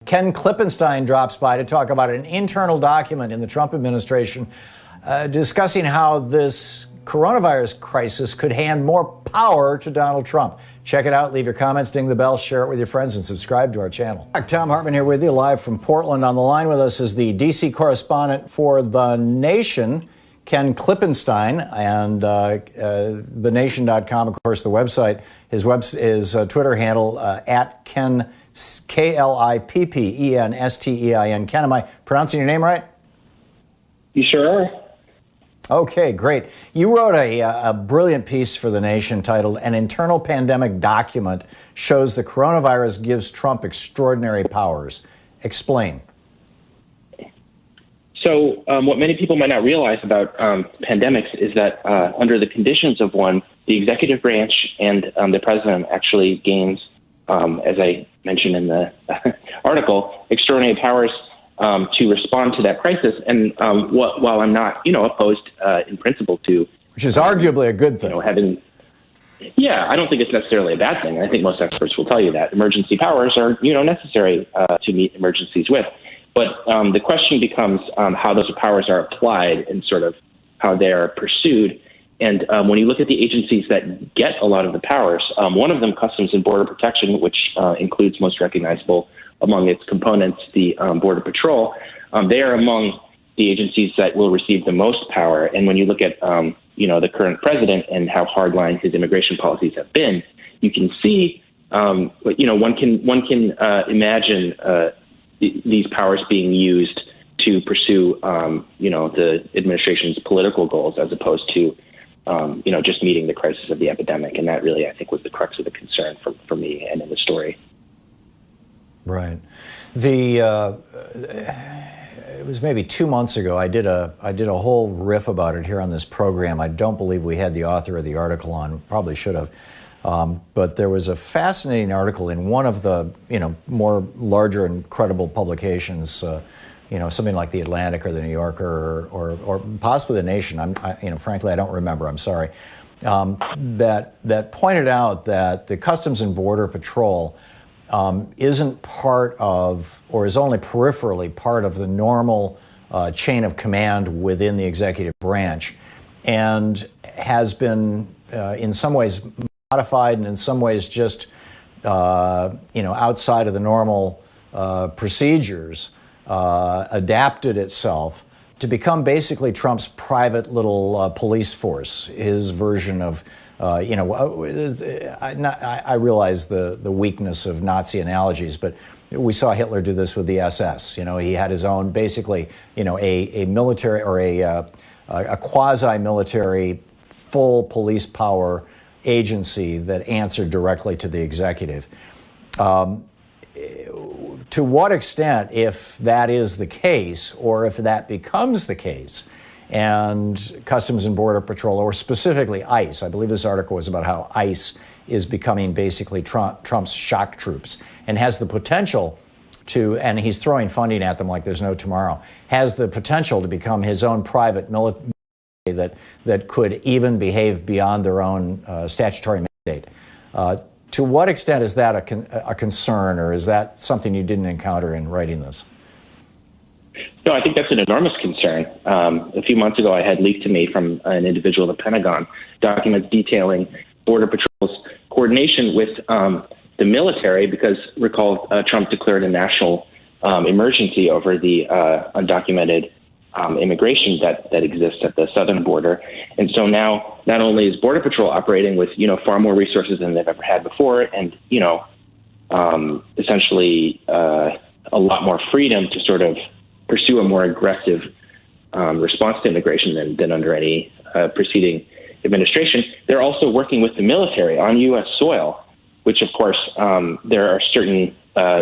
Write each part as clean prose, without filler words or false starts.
Ken Klippenstein drops by to talk about an internal document in the Trump administration discussing how this coronavirus crisis could hand more power to Donald Trump. Check it out. Leave your comments, ding the bell, share it with your friends, and subscribe to our channel. Thom Hartmann here with you, live from Portland. On the line with us is the D.C. correspondent for The Nation, Ken Klippenstein, and thenation.com, of course, the website. His Twitter handle, at Ken, Klippenstein. Ken, am I pronouncing your name right? You sure are. Okay, great. You wrote a brilliant piece for The Nation titled "An Internal Pandemic Document Shows the Coronavirus Gives Trump Extraordinary Powers." Explain. So what many people might not realize about pandemics is that under the conditions of one, the executive branch and the president actually gains, as I mentioned in the article, extraordinary powers to respond to that crisis. And while I'm not, opposed in principle to, which is arguably a good thing, I don't think it's necessarily a bad thing. I think most experts will tell you that emergency powers are, necessary to meet emergencies with. But the question becomes how those powers are applied and sort of how they are pursued. And when you look at the agencies that get a lot of the powers, one of them, Customs and Border Protection, which includes most recognizable among its components, the Border Patrol, they are among the agencies that will receive the most power. And when you look at, the current president and how hardline his immigration policies have been, you can see, one can imagine these powers being used to pursue, the administration's political goals as opposed to, just meeting the crisis of the epidemic. And that really, I think, was the crux of the concern for me and in the story. Right. It was maybe 2 months ago. I did a whole riff about it here on this program. I don't believe we had the author of the article on. Probably should have. But there was a fascinating article in one of the more larger and credible publications. Something like the Atlantic or the New Yorker or possibly the Nation. Frankly, I don't remember. I'm sorry. That pointed out that the Customs and Border Patrol isn't part of, or is only peripherally part of, the normal chain of command within the executive branch, and has been in some ways modified and in some ways just outside of the normal procedures, adapted itself to become basically Trump's private little police force, his version of I realize the weakness of Nazi analogies, but we saw Hitler do this with the SS. He had his own, basically, a military or a quasi-military full police power agency that answered directly to the executive. To what extent, if that is the case, or if that becomes the case, and Customs and Border Patrol, or specifically ICE, I believe this article was about how ICE is becoming basically Trump's shock troops and has the potential to, and he's throwing funding at them like there's no tomorrow, has the potential to become his own private military that could even behave beyond their own statutory mandate. To what extent is that a concern, or is that something you didn't encounter in writing this? No, I think that's an enormous concern. A few months ago, I had leaked to me from an individual at the Pentagon documents detailing Border Patrol's coordination with the military, because, recall, Trump declared a national emergency over the undocumented immigration that exists at the southern border. And so now, not only is Border Patrol operating with, far more resources than they've ever had before, and, essentially a lot more freedom to sort of pursue a more aggressive response to immigration than under any preceding administration. They're also working with the military on U.S. soil, which, of course, there are certain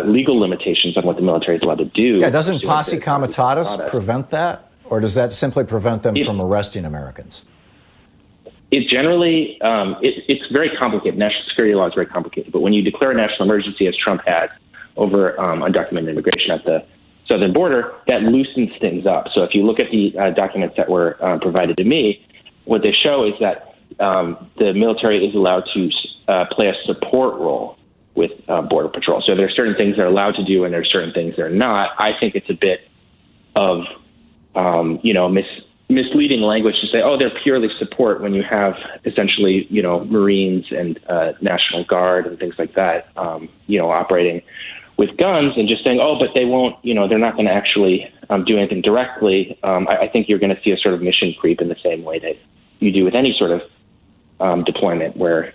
legal limitations on what the military is allowed to do. Yeah, doesn't posse comitatus prevent that? Or does that simply prevent them from arresting Americans? It generally, it's very complicated. National security law is very complicated. But when you declare a national emergency, as Trump has, over undocumented immigration at the southern border, that loosens things up. So if you look at the documents that were provided to me, what they show is that the military is allowed to play a support role with Border Patrol. So there are certain things they're allowed to do, and there are certain things they're not. I think it's a bit of misleading language to say, oh, they're purely support when you have essentially, Marines and National Guard and things like that, operating with guns, and just saying, oh, but they won't, they're not going to actually do anything directly. I think you're going to see a sort of mission creep in the same way that you do with any sort of deployment where,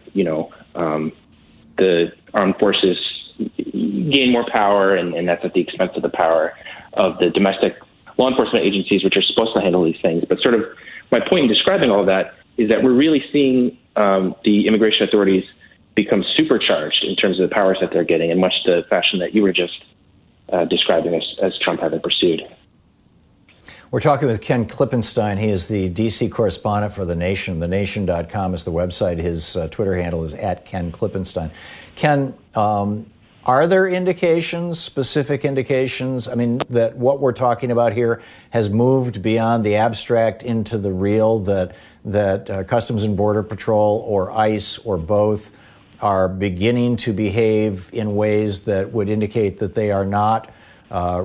the armed forces gain more power, and that's at the expense of the power of the domestic law enforcement agencies, which are supposed to handle these things. But sort of my point in describing all of that is that we're really seeing the immigration authorities become supercharged in terms of the powers that they're getting, in much the fashion that you were just describing as Trump having pursued. We're talking with Ken Klippenstein. He is the D.C. correspondent for The Nation. TheNation.com is the website. His Twitter handle is @KenKlippenstein. Ken, are there indications, specific indications, that what we're talking about here has moved beyond the abstract into the real, that Customs and Border Patrol or ICE or both are beginning to behave in ways that would indicate that they are not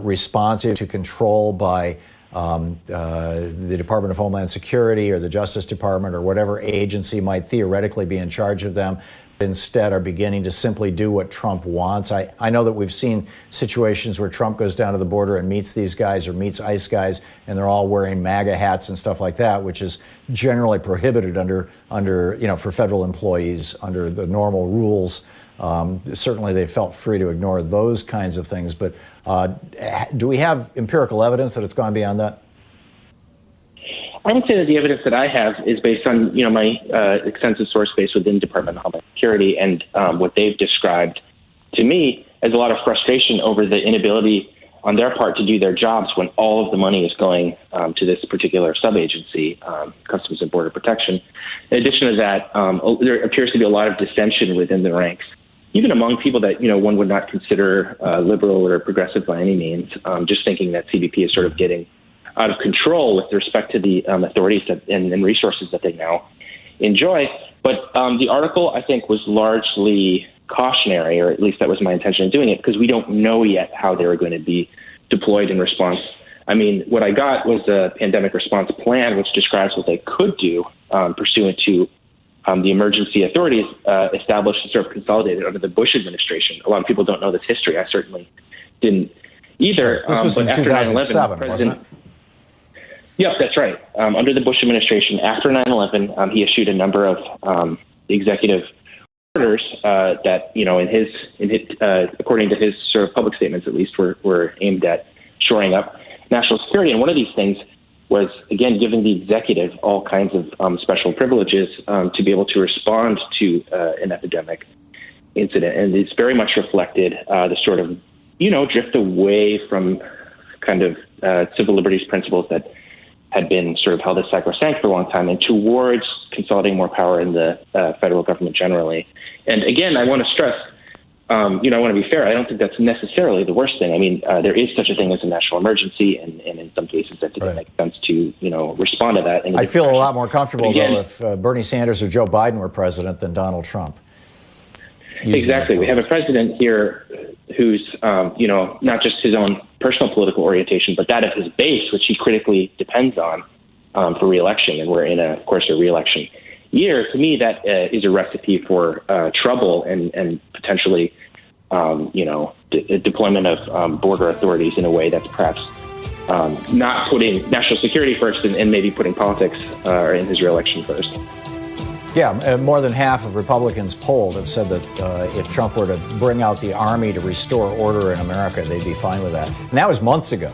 responsive to control by the Department of Homeland Security or the Justice Department or whatever agency might theoretically be in charge of them, instead are beginning to simply do what Trump wants? I know that we've seen situations where Trump goes down to the border and meets these guys or meets ICE guys, and they're all wearing MAGA hats and stuff like that, which is generally prohibited under for federal employees under the normal rules. Certainly they felt free to ignore those kinds of things, but do we have empirical evidence that it's gone beyond that? I would say that the evidence that I have is based on, my extensive source base within Department of Homeland Security, and what they've described to me as a lot of frustration over the inability on their part to do their jobs when all of the money is going to this particular sub-agency, Customs and Border Protection. In addition to that, there appears to be a lot of dissension within the ranks, even among people that, one would not consider liberal or progressive by any means, just thinking that CBP is sort of getting out of control with respect to the authorities and resources that they now enjoy. But the article, I think, was largely cautionary, or at least that was my intention in doing it, because we don't know yet how they were going to be deployed in response. What I got was a pandemic response plan, which describes what they could do pursuant to the emergency authorities established and sort of consolidated under the Bush administration. A lot of people don't know this history. I certainly didn't either. This was in 2007, wasn't it? Yep, that's right. Under the Bush administration, after 9/11, he issued a number of executive orders that, according to his sort of public statements, at least, were aimed at shoring up national security. And one of these things was, again, giving the executive all kinds of special privileges to be able to respond to an epidemic incident. And it's very much reflected the sort of, drift away from kind of civil liberties principles that had been sort of held as sacrosanct for a long time, and towards consolidating more power in the federal government generally. And again, I want to stress, I want to be fair. I don't think that's necessarily the worst thing. There is such a thing as a national emergency, and in some cases that didn't make sense to, respond to that. And I'd feel a lot more comfortable, though, if Bernie Sanders or Joe Biden were president than Donald Trump. Exactly. We have a president here who's, not just his own personal political orientation, but that of his base, which he critically depends on for re-election. And we're in, of course, a re-election year. To me, that is a recipe for trouble and potentially, deployment of border authorities in a way that's perhaps not putting national security first and maybe putting politics in his re-election first. Yeah, more than half of Republicans polled have said that if Trump were to bring out the army to restore order in America, they'd be fine with that. And that was months ago.